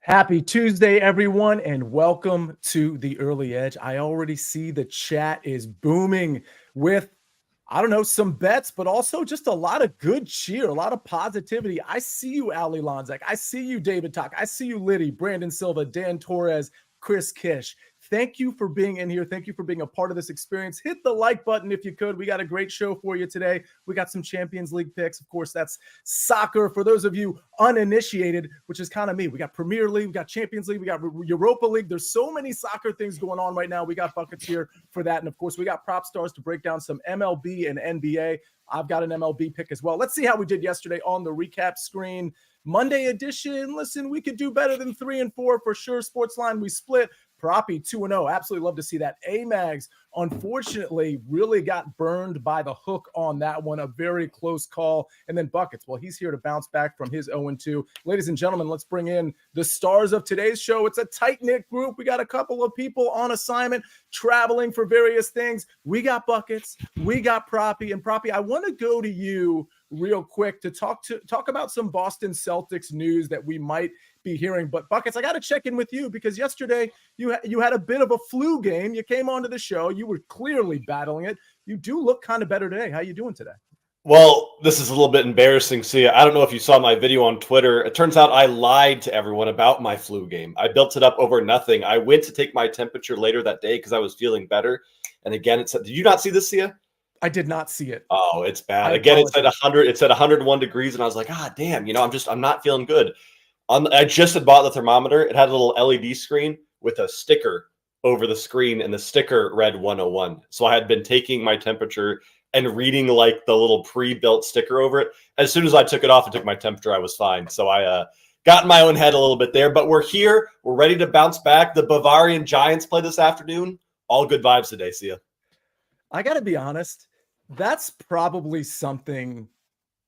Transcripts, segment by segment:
Happy Tuesday, everyone, and welcome to the Early Edge. I already see the chat is booming with, some bets, but also just a lot of good cheer, a lot of positivity. I see you, Ali Lonzak. I see you, David Talk. I see you, Liddy, Brandon Silva, Dan Torres, Chris Kish. Thank you for being in here. Thank you for being a part of this experience. Hit the like button if you could. We got a great show for you today. We got some Champions League picks. Of course, that's soccer for those of you uninitiated, which is kind of me. We got Premier League, we got Champions League, we got Europa League. There's so many soccer things going on right now. We got buckets here for that. And of course, we got Propstarz to break down some MLB and NBA. I've got an MLB pick as well. Let's see how we did yesterday on the recap screen. Monday edition. Listen, we could do better than 3 and 4 for sure. Sportsline, we split. Proppy 2-0. Absolutely love to see that. A-Mags, unfortunately, really got burned by the hook on that one. A very close call. And then Buckets, well, he's here to bounce back from his 0-2. Ladies and gentlemen, let's bring in the stars of today's show. It's a tight-knit group. We got a couple of people on assignment, traveling for various things. We got Buckets. We got Proppy. And Proppy, I want to go to you real quick to talk about some Boston Celtics news that we might be hearing. But Buckets, I got to check in with you because yesterday you had a bit of a flu game. You came onto the show. You were clearly battling it. You do look kind of better today. How you doing today? Well, this is a little bit embarrassing, Sia. I don't know if you saw my video on Twitter. It turns out I lied to everyone about my flu game. I built it up over nothing. I went to take my temperature later that day because I was feeling better. And again, it said, did you not see this, Sia? I did not see it. Oh, it's bad. Again, it said 100. It said 101 degrees, and I was like, damn. I'm not feeling good. I just had bought the thermometer. It had a little LED screen with a sticker over the screen, and the sticker read 101. So I had been taking my temperature and reading like the little pre-built sticker over it. As soon as I took it off and took my temperature, I was fine. So I got in my own head a little bit there. But we're here. We're ready to bounce back. The Bavarian Giants play this afternoon. All good vibes today, Sia. I got to be honest. That's probably something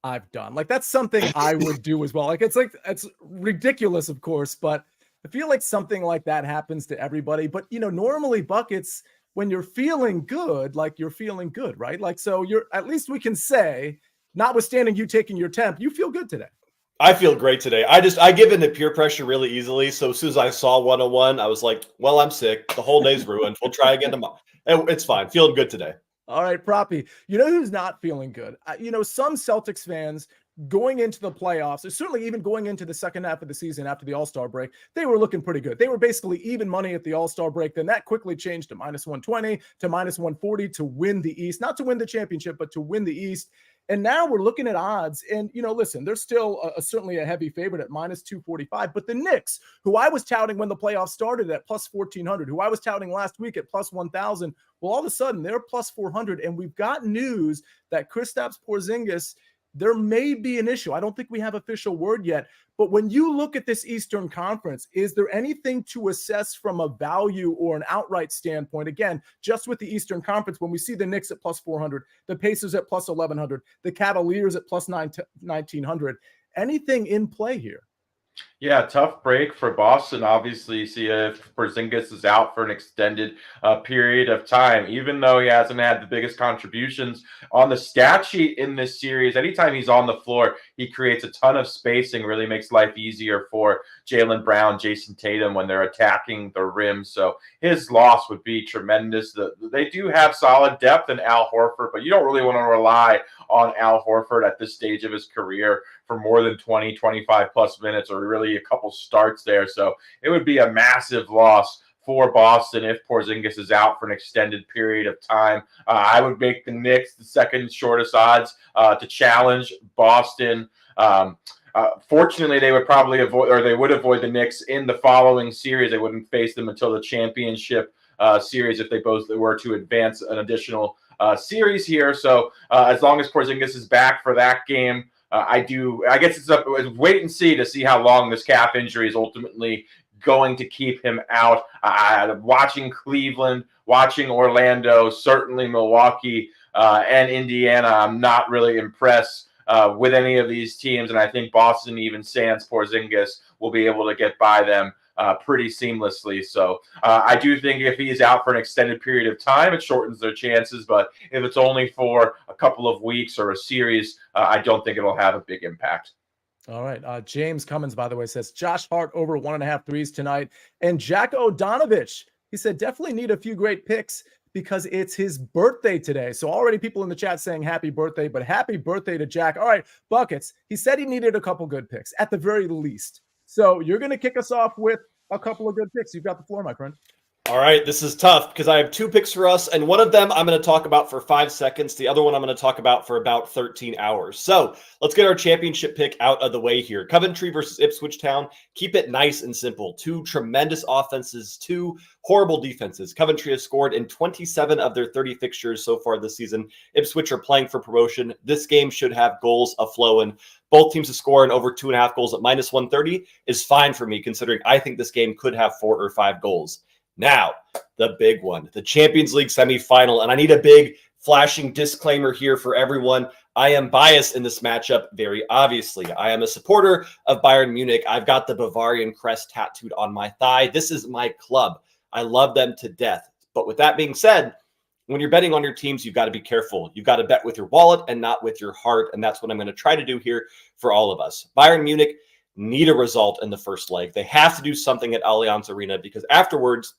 I've done. Like that's something I would do as well. It's ridiculous, of course, but I feel like something like that happens to everybody. But normally Buckets, when you're feeling good, like you're feeling good, right? Like, so at least we can say, notwithstanding you taking your temp, you feel good today. I feel great today. I give into peer pressure really easily. So as soon as I saw 101, I was like, well, I'm sick. The whole day's ruined. We'll try again tomorrow. It's fine. Feeling good today. All right, Proppy. You know who's not feeling good? Some Celtics fans going into the playoffs, or certainly even going into the second half of the season after the All-Star break, they were looking pretty good. They were basically even money at the All-Star break. Then that quickly changed to minus 120 to minus 140 to win the East. Not to win the championship, but to win the East. And now we're looking at odds. And, listen, they're still certainly a heavy favorite at minus 245. But the Knicks, who I was touting when the playoffs started at plus 1,400, who I was touting last week at plus 1,000, well, all of a sudden they're plus 400. And we've got news that Kristaps Porzingis, there may be an issue. I don't think we have official word yet. But when you look at this Eastern Conference, is there anything to assess from a value or an outright standpoint? Again, just with the Eastern Conference, when we see the Knicks at plus 400, the Pacers at plus 1,100, the Cavaliers at plus 1,900, anything in play here? Yeah, tough break for Boston. Obviously, see if Porzingis is out for an extended period of time, even though he hasn't had the biggest contributions on the stat sheet in this series. Anytime he's on the floor, he creates a ton of spacing, really makes life easier for Jaylen Brown, Jason Tatum when they're attacking the rim. So his loss would be tremendous. They do have solid depth in Al Horford, but you don't really want to rely on Al Horford at this stage of his career for more than 20, 25 plus minutes, or really a couple starts there. So it would be a massive loss for Boston if Porzingis is out for an extended period of time. I would make the Knicks the second shortest odds to challenge Boston. Fortunately, they would probably avoid the Knicks in the following series. They wouldn't face them until the championship series if they both were to advance an additional series here. So as long as Porzingis is back for that game, I guess it's wait and see to see how long this calf injury is ultimately going to keep him out. Watching Cleveland, watching Orlando, certainly Milwaukee and Indiana, I'm not really impressed with any of these teams, and I think Boston, even sans Porzingis, will be able to get by them pretty seamlessly. So I do think if he's out for an extended period of time, it shortens their chances. But if it's only for a couple of weeks or a series, I don't think it'll have a big impact. All right. James Cummins, by the way, says Josh Hart over 1.5 threes tonight. And Jack O'Donovich, he said, definitely need a few great picks because it's his birthday today. So already people in the chat saying happy birthday, but happy birthday to Jack. All right, Buckets. He said he needed a couple good picks at the very least. So you're going to kick us off with a couple of good picks. You've got the floor, my friend. All right, this is tough because I have 2 picks for us, and one of them I'm going to talk about for 5 seconds. The other one I'm going to talk about for about 13 hours. So let's get our championship pick out of the way here. Coventry versus Ipswich Town. Keep it nice and simple. 2 tremendous offenses, 2 horrible defenses. Coventry has scored in 27 of their 30 fixtures so far this season. Ipswich are playing for promotion. This game should have goals a-flowing. Both teams to score in over 2.5 goals at minus 130 is fine for me, considering I think this game could have 4 or 5 goals. Now, the big one, the Champions League semifinal, and I need a big flashing disclaimer here for everyone. I am biased in this matchup, very obviously. I am a supporter of Bayern Munich. I've got the Bavarian crest tattooed on my thigh. This is my club. I love them to death. But with that being said, when you're betting on your teams, you've got to be careful. You've got to bet with your wallet and not with your heart, and that's what I'm going to try to do here for all of us. Bayern Munich need a result in the first leg. They have to do something at Allianz Arena because afterwards,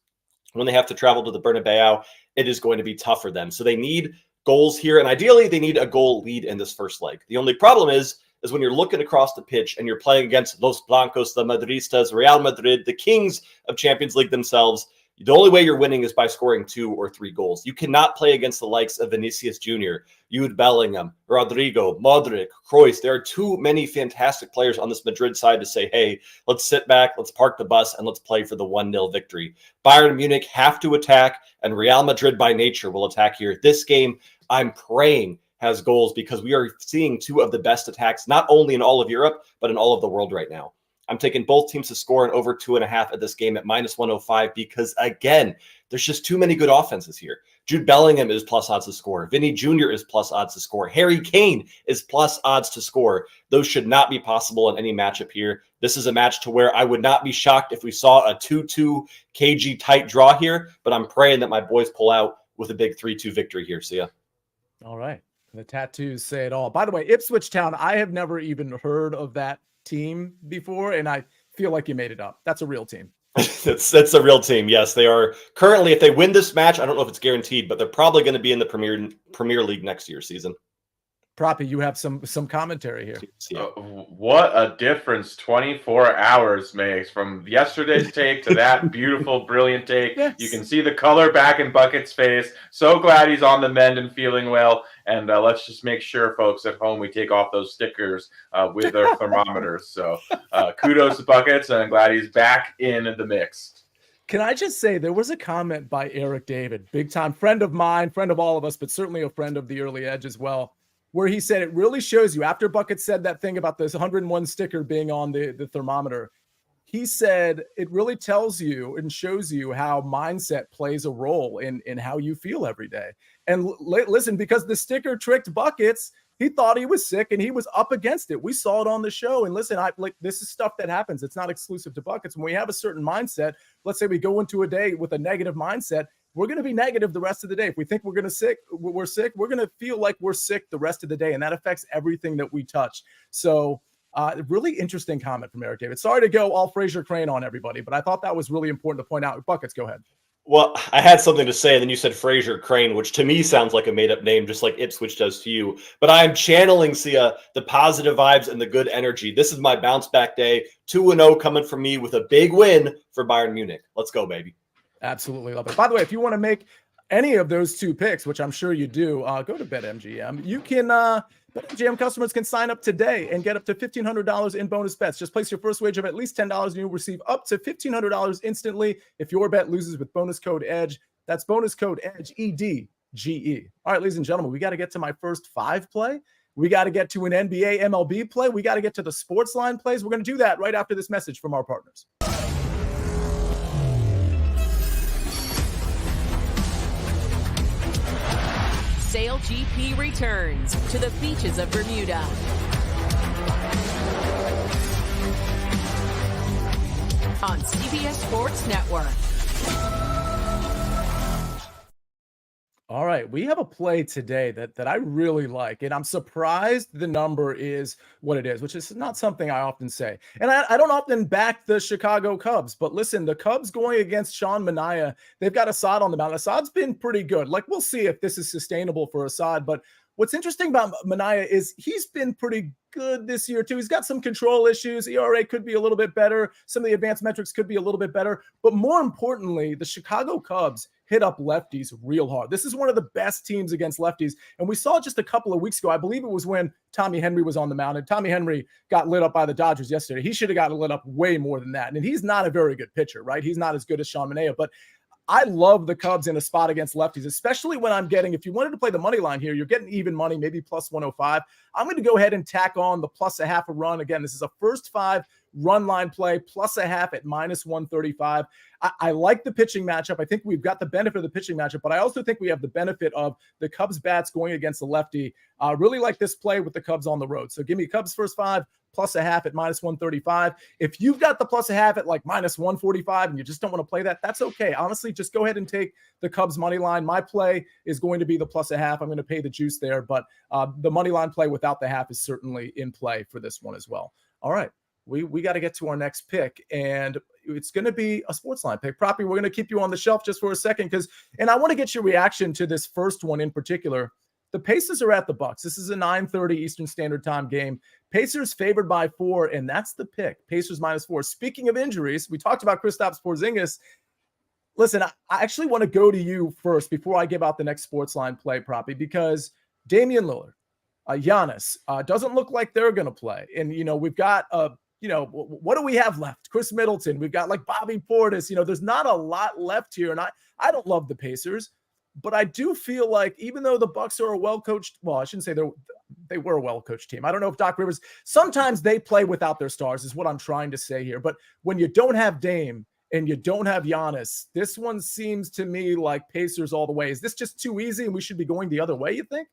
when they have to travel to the Bernabeu, it is going to be tough for them. So they need goals here, and ideally they need a goal lead in this first leg. The only problem is when you're looking across the pitch and you're playing against Los Blancos, the Madridistas, Real Madrid, the kings of Champions League themselves, the only way you're winning is by scoring 2 or 3 goals. You cannot play against the likes of Vinicius Jr., Jude Bellingham, Rodrigo, Modric, Kroos. There are too many fantastic players on this Madrid side to say, hey, let's sit back, let's park the bus, and let's play for the 1-0 victory. Bayern Munich have to attack, and Real Madrid by nature will attack here. This game, I'm praying, has goals because we are seeing 2 of the best attacks, not only in all of Europe, but in all of the world right now. I'm taking both teams to score in over 2.5 at this game at minus 105 because, again, there's just too many good offenses here. Jude Bellingham is plus odds to score. Vinny Jr. is plus odds to score. Harry Kane is plus odds to score. Those should not be possible in any matchup here. This is a match to where I would not be shocked if we saw a 2-2 KG tight draw here, but I'm praying that my boys pull out with a big 3-2 victory here. Sia. All right. The tattoos say it all. By the way, Ipswich Town, I have never even heard of that team before, and I feel like you made it up. That's a real team. That's a real team. Yes, they are currently, if they win this match, I don't know if it's guaranteed, but they're probably going to be in the Premier League next year season. Proppy, you have some commentary here. What a difference 24 hours makes from yesterday's take to that beautiful, brilliant take. Yes. You can see the color back in Bucket's face. So glad he's on the mend and feeling well. And let's just make sure, folks at home, we take off those stickers with our thermometers. So kudos to Buckets, and I'm glad he's back in the mix. Can I just say there was a comment by Eric David, big time friend of mine, friend of all of us, but certainly a friend of the Early Edge as well, where he said it really shows you, after Bucket said that thing about this 101 sticker being on the thermometer, he said it really tells you and shows you how mindset plays a role in how you feel every day. And listen, because the sticker tricked Buckets, he thought he was sick and he was up against it. We saw it on the show. And listen, this is stuff that happens. It's not exclusive to Buckets. When we have a certain mindset, let's say we go into a day with a negative mindset, we're going to be negative the rest of the day. If we think we're sick, we're going to feel like we're sick the rest of the day. And that affects everything that we touch. So really interesting comment from Eric David. Sorry to go all Fraser Crane on everybody, but I thought that was really important to point out. Buckets, go ahead. Well, I had something to say, and then you said Fraser Crane, which to me sounds like a made-up name, just like Ipswich does to you. But I'm channeling, Sia, the positive vibes and the good energy. This is my bounce-back day. 2-0 coming from me with a big win for Bayern Munich. Let's go, baby. Absolutely love it. By the way, if you want to make any of those 2 picks, which I'm sure you do, go to BetMGM. You can BetMGM customers can sign up today and get up to $1,500 in bonus bets. Just place your first wager of at least $10 and you'll receive up to $1,500 instantly if your bet loses with bonus code EDGE. That's bonus code EDGE, EDGE. All right, ladies and gentlemen, we got to get to my first 5 play. We got to get to an NBA, MLB play. We got to get to the SportsLine plays. We're going to do that right after this message from our partners. Sail GP returns to the beaches of Bermuda. On CBS Sports Network. All right. right, we have a play today that I really like, and I'm surprised the number is what it is, which is not something I often say. And I don't often back the Chicago Cubs, but listen, the Cubs going against Sean Manaea, they've got Assad on the mound. Assad's been pretty good. Like, we'll see if this is sustainable for Assad, but what's interesting about Manaea is he's been pretty good this year too. He's got some control issues. ERA could be a little bit better. Some of the advanced metrics could be a little bit better. But more importantly, the Chicago Cubs hit up lefties real hard. This is one of the best teams against lefties. And we saw just a couple of weeks ago, I believe it was when Tommy Henry was on the mound, and Tommy Henry got lit up by the Dodgers yesterday. He should have gotten lit up way more than that. And he's not a very good pitcher, right? He's not as good as Sean Manaea, but I love the Cubs in a spot against lefties, especially when I'm getting, if you wanted to play the money line here, you're getting even money, maybe plus 105. I'm going to go ahead and tack on the plus a half a run. Again, this is a first 5 run line play, plus a half at minus 135. I like the pitching matchup. I think we've got the benefit of the pitching matchup, but I also think we have the benefit of the Cubs bats going against the lefty. Really like this play with the Cubs on the road. So give me Cubs first 5, plus a half at minus 135. If you've got the plus a half at like minus 145 and you just don't want to play that, that's okay. Honestly, just go ahead and take the Cubs money line. My play is going to be the plus a half. I'm going to pay the juice there, but the money line play without the half is certainly in play for this one as well. All right. We got to get to our next pick, and it's going to be a SportsLine pick. Proppy, we're going to keep you on the shelf just for a second and I want to get your reaction to this first one in particular. The Pacers are at the Bucks. This is a 9:30 Eastern Standard Time game. Pacers favored by 4, and that's the pick. Pacers minus 4. Speaking of injuries, we talked about Kristaps Porzingis. Listen, I actually want to go to you first before I give out the next SportsLine play, Proppy, because Damian Lillard, Giannis, doesn't look like they're going to play. And, we've got what do we have left? Chris Middleton. We've got like Bobby Portis. There's not a lot left here. And I don't love the Pacers, but I do feel like even though the Bucks are a well-coached, well, I shouldn't say they were a well-coached team. I don't know if Doc Rivers, sometimes they play without their stars is what I'm trying to say here. But when you don't have Dame and you don't have Giannis, this one seems to me like Pacers all the way. Is this just too easy and we should be going the other way, you think?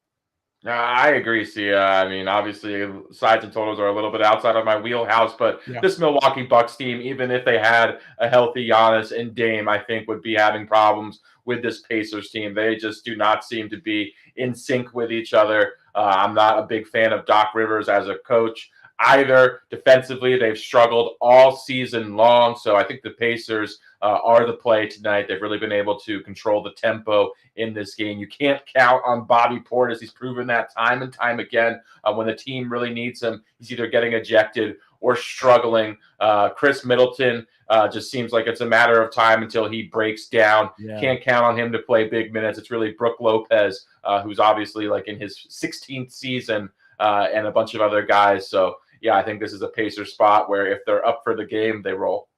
I agree, Sia. I mean, obviously, sides and totals are a little bit outside of my wheelhouse, but This Milwaukee Bucks team, even if they had a healthy Giannis and Dame, I think would be having problems with this Pacers team. They just do not seem to be in sync with each other. I'm not a big fan of Doc Rivers as a coach either. Defensively, they've struggled all season long, so I think the Pacers are the play tonight. They've really been able to control the tempo in this game. You can't count on Bobby Portis. He's proven that time and time again. When the team really needs him, he's either getting ejected or struggling. Chris Middleton just seems like it's a matter of time until he breaks down. Can't count on him to play big minutes. It's really Brook Lopez, who's obviously like in his 16th season, and a bunch of other guys. So, yeah, I think this is a Pacer spot where if they're up for the game, they roll.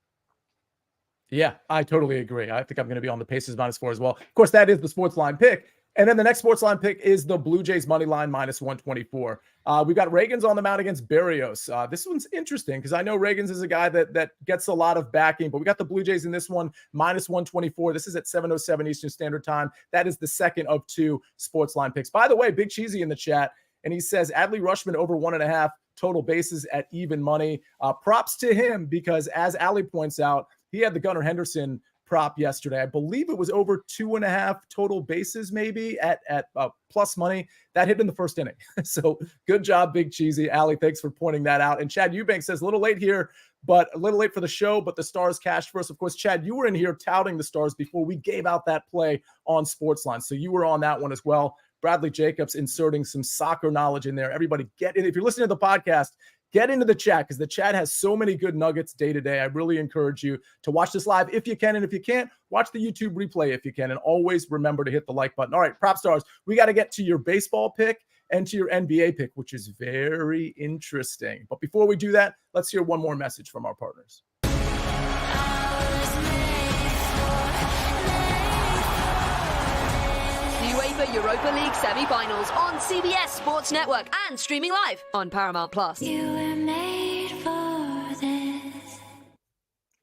Yeah, I totally agree. I think I'm going to be on the Pacers minus 4 as well. Of course, that is the SportsLine pick. And then the next SportsLine pick is the Blue Jays money line minus 124. We've got Reagans on the mound against Berrios. This one's interesting because I know Reagans is a guy that gets a lot of backing, but we got the Blue Jays in this one minus 124. This is at 7:07 Eastern Standard Time. That is the second of 2 SportsLine picks. By the way, Big Cheesy in the chat, and he says Adley Rutschman over 1.5 total bases at even money. Props to him because, as Ali points out, he had the Gunnar Henderson prop yesterday. I believe it was over 2.5 total bases, maybe at plus money. That hit in the first inning. So good job, Big Cheesy. Ali, thanks for pointing that out. And Chad Eubank says a little late here, but a little late for the show, but the Stars cashed first. Of course, Chad, you were in here touting the Stars before we gave out that play on SportsLine. So you were on that one as well. Bradley Jacobs inserting some soccer knowledge in there. Everybody get in. If you're listening to the podcast, get into the chat because the chat has so many good nuggets day to day. I really encourage you to watch this live if you can. And if you can't, watch the YouTube replay if you can. And always remember to hit the like button. All right, Prop Stars, we got to get to your baseball pick and to your NBA pick, which is very interesting. But before we do that, let's hear one more message from our partners. UEFA Europa League semi-finals on CBS Sports Network and streaming live on Paramount Plus. You were made for this.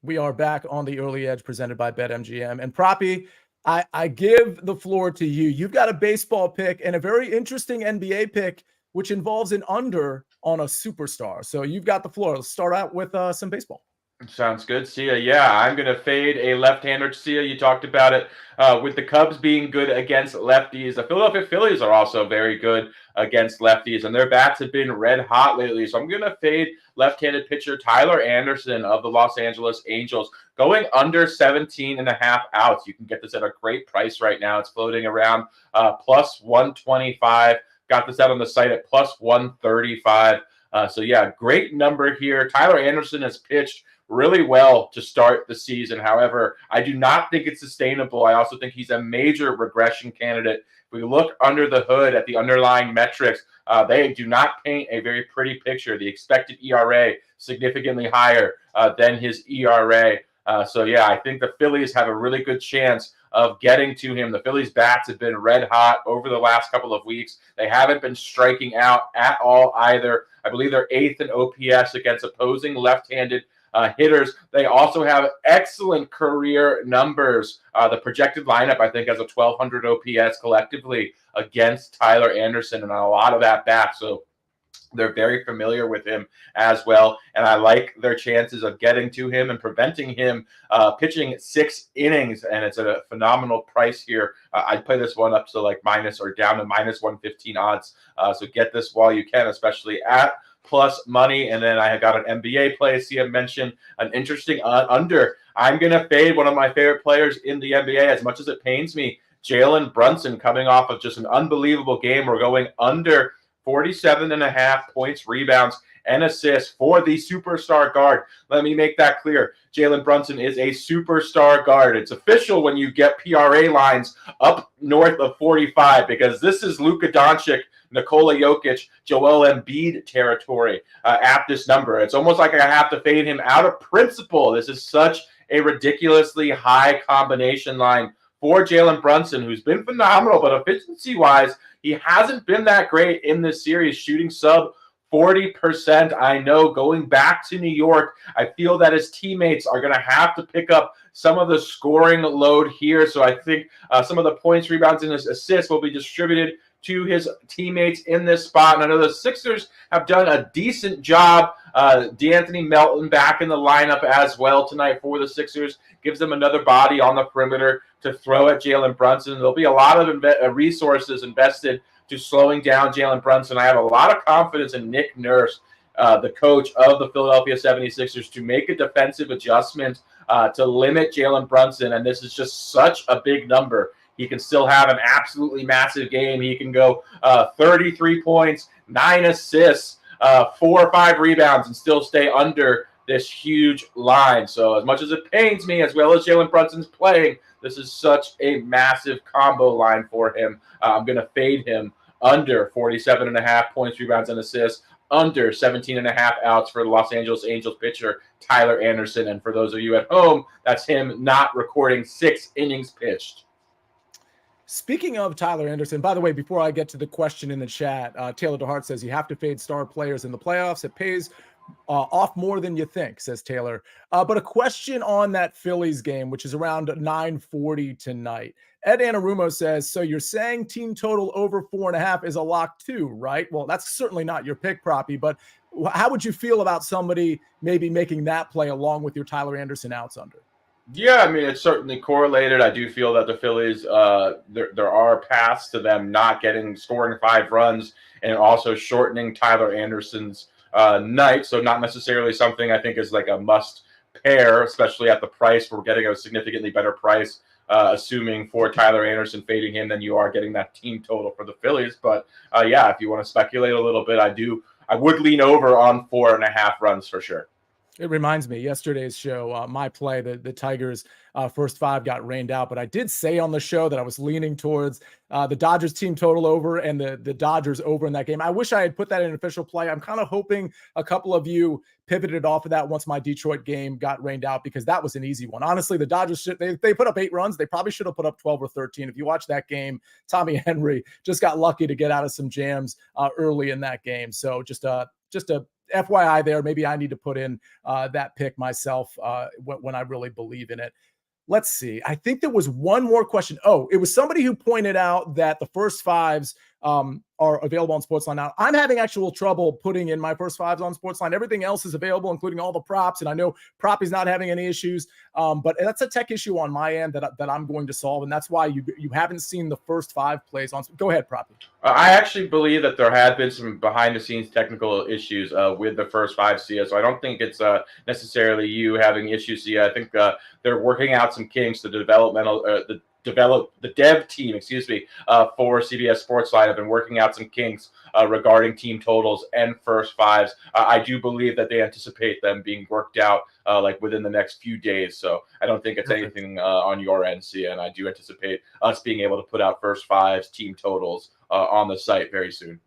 We are back on the Early Edge presented by BetMGM. And Proppy, I give the floor to you. You've got a baseball pick and a very interesting NBA pick, which involves an under on a superstar. So you've got the floor. Let's start out with some baseball. Sounds good, Sia. Yeah, I'm going to fade a left-hander. Sia, you talked about it with the Cubs being good against lefties. The Philadelphia Phillies are also very good against lefties, and their bats have been red hot lately. So I'm going to fade left-handed pitcher Tyler Anderson of the Los Angeles Angels, going under 17.5 outs. You can get this at a great price right now. It's floating around plus 125. Got this out on the site at plus 135. So yeah, great number here. Tyler Anderson has pitched really well to start the season. However, I do not think it's sustainable. I also think he's a major regression candidate. If we look under the hood at the underlying metrics, they do not paint a very pretty picture. The expected ERA significantly higher than his ERA. So yeah, I think the Phillies have a really good chance of getting to him. The Phillies bats have been red hot over the last couple of weeks. They haven't been striking out at all either. I believe they're 8th in OPS against opposing left-handed hitters. They also have excellent career numbers. The projected lineup, I think, has a 1,200 OPS collectively against Tyler Anderson and a lot of at-bats. So they're very familiar with him as well, and I like their chances of getting to him and preventing him pitching 6 innings, and it's at a phenomenal price here. I'd play this one up to like minus or down to minus 115 odds, so get this while you can, especially at plus money. And then I got an NBA play, as Sia mentioned, an interesting under. I'm going to fade one of my favorite players in the NBA, as much as it pains me. Jalen Brunson, coming off of just an unbelievable game. We're going under 47.5 points, rebounds, and assists for the superstar guard. Let me make that clear. Jalen Brunson is a superstar guard. It's official when you get PRA lines up north of 45, because this is Luka Doncic, Nikola Jokic, Joel Embiid territory at this number. It's almost like I have to fade him out of principle. This is such a ridiculously high combination line for Jalen Brunson, who's been phenomenal, but efficiency-wise, he hasn't been that great in this series, shooting sub 40%. I know, going back to New York, I feel that his teammates are going to have to pick up some of the scoring load here. So I think some of the points, rebounds, and assists will be distributed to his teammates in this spot. And I know the Sixers have done a decent job. D'Anthony Melton back in the lineup as well tonight for the Sixers. Gives them another body on the perimeter to throw at Jalen Brunson. There'll be a lot of resources invested to slowing down Jalen Brunson. I have a lot of confidence in Nick Nurse, the coach of the Philadelphia 76ers, to make a defensive adjustment to limit Jalen Brunson. And this is just such a big number. He can still have an absolutely massive game. He can go 33 points, 9 assists, 4 or 5 rebounds, and still stay under this huge line. So as much as it pains me, as well as Jalen Brunson's playing, this is such a massive combo line for him. I'm going to fade him under 47.5 points, rebounds, and assists, under 17.5 outs for the Los Angeles Angels pitcher Tyler Anderson. And for those of you at home, that's him not recording 6 innings pitched. Speaking of Tyler Anderson, by the way, before I get to the question in the chat, Taylor DeHart says you have to fade star players in the playoffs. It pays off more than you think, says Taylor. But a question on that Phillies game, which is around 9:40 tonight. Ed Anarumo says, so you're saying team total over 4.5 is a lock too, right? Well, that's certainly not your pick, Proppy, but how would you feel about somebody maybe making that play along with your Tyler Anderson outs under? Yeah, I mean, it's certainly correlated. I do feel that the Phillies, there are paths to them not scoring 5 runs and also shortening Tyler Anderson's night. So not necessarily something I think is like a must pair, especially at the price. We're getting a significantly better price, assuming for Tyler Anderson, fading him, than you are getting that team total for the Phillies. But yeah, if you want to speculate a little bit, I would lean over on 4.5 runs for sure. It reminds me, yesterday's show, my play, the Tigers' first 5 got rained out. But I did say on the show that I was leaning towards the Dodgers team total over and the Dodgers over in that game. I wish I had put that in an official play. I'm kind of hoping a couple of you pivoted off of that once my Detroit game got rained out, because that was an easy one. Honestly, the Dodgers, they put up 8 runs. They probably should have put up 12 or 13. If you watch that game, Tommy Henry just got lucky to get out of some jams early in that game. So just a FYI there, maybe I need to put in that pick myself when I really believe in it. Let's see. I think there was one more question. Oh, it was somebody who pointed out that the first 5s are available on Sportsline now. I'm having actual trouble putting in my first fives on Sportsline. Everything else is available, including all the props. And I know Proppy's not having any issues, but that's a tech issue on my end that I'm going to solve. And that's why you haven't seen the first 5 plays on. Go ahead, Proppy. I actually believe that there had been some behind-the-scenes technical issues with the first 5, Sia. So I don't think it's necessarily you having issues, Sia. I think they're working out some kinks. The dev team, for CBS Sportsline have been working out some kinks regarding team totals and first fives. I do believe that they anticipate them being worked out like within the next few days. So I don't think it's anything on your end, Sia, and I do anticipate us being able to put out first fives team totals on the site very soon.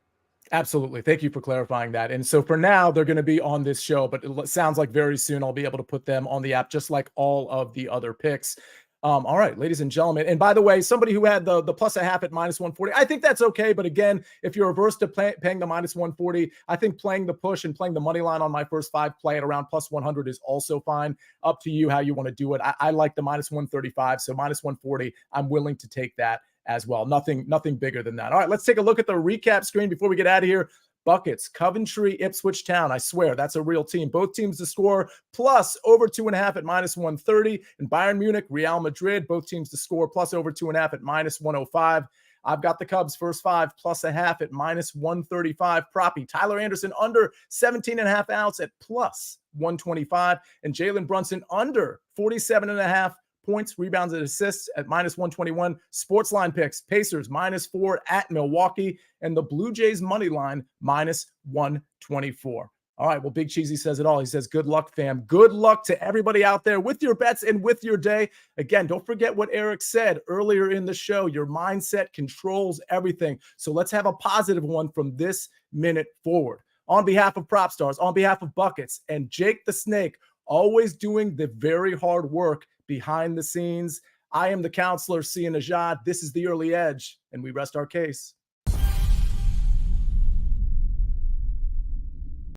Absolutely. Thank you for clarifying that. And so for now, they're going to be on this show, but it sounds like very soon I'll be able to put them on the app, just like all of the other picks. All right, ladies and gentlemen. And by the way, somebody who had the plus a half at minus 140, I think that's okay. But again, if you're averse to paying the minus 140, I think playing the push and playing the money line on my first 5 play at around plus 100 is also fine. Up to you how you want to do it. I like the minus 135, so minus 140. I'm willing to take that as well. Nothing bigger than that. All right, let's take a look at the recap screen before we get out of here. Buckets, Coventry, Ipswich Town. I swear that's a real team. Both teams to score plus over 2.5 at minus 130. And Bayern Munich, Real Madrid, both teams to score plus over 2.5 at minus 105. I've got the Cubs first 5 plus a half at minus 135. Proppy, Tyler Anderson under 17.5 outs at plus 125. And Jalen Brunson under 47.5 points, rebounds, and assists at minus 121. Sportsline picks, Pacers minus 4 at Milwaukee, and the Blue Jays money line minus 124. All right, well, Big Cheesy says it all. He says, good luck, fam. Good luck to everybody out there with your bets and with your day. Again, don't forget what Eric said earlier in the show. Your mindset controls everything. So let's have a positive one from this minute forward. On behalf of Propstarz, on behalf of Buckets, and Jake the Snake, always doing the very hard work behind the scenes, I am the counselor, Sia Nejad. This is the Early Edge, and we rest our case.